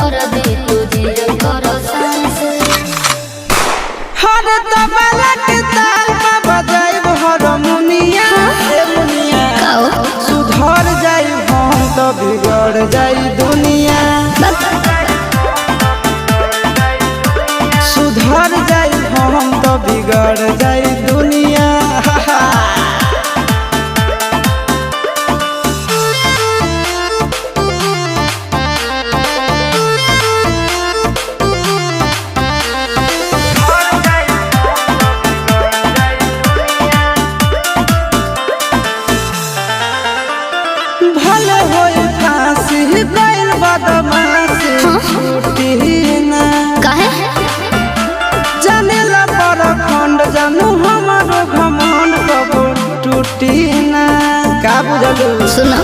कर दे तुझे कर सांस हर तबला के ताल में बजाइब हारमोनिया ए मुनिया सुधर जाई हम तो बिगड़ जाई दुनिया सुधर जाई हम तो बिगड़ जाई दुनिया भले होई फांसी गइल बदमाशी छूटी ना काहे जानेला पर खंड जानू हमारो घमंड कबो टूटी ना का बुझलू सुना